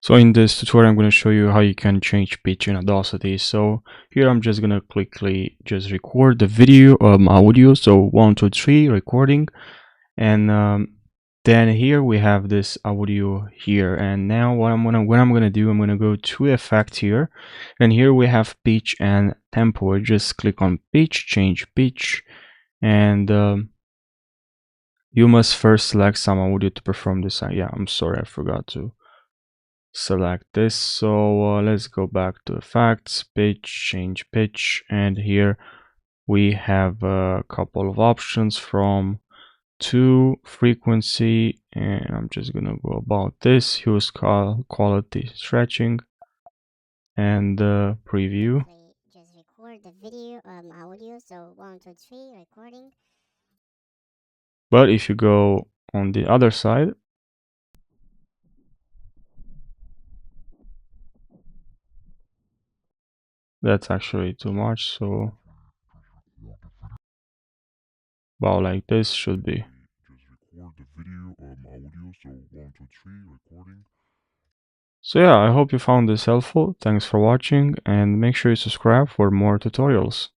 So in this tutorial, I'm going to show you how you can change pitch in Audacity. So here I'm just going to quickly just record the video, audio. So 1, 2, 3 recording. And then here we have this audio here. And now what I'm gonna do, I'm gonna go to effect here. And here we have pitch and tempo. I just click on pitch, change pitch. And you must first select some audio to perform this. Yeah, I'm sorry, I forgot to select this. So let's go back to effects, pitch, change pitch, and here we have a couple of options from to frequency, and I'm just gonna go about this, use quality stretching and preview. Just record the video audio, so 1, 2, 3 recording. But if you go on the other side, that's actually too much, so about like this should be. So yeah, I hope you found this helpful. Thanks for watching, and make sure you subscribe for more tutorials.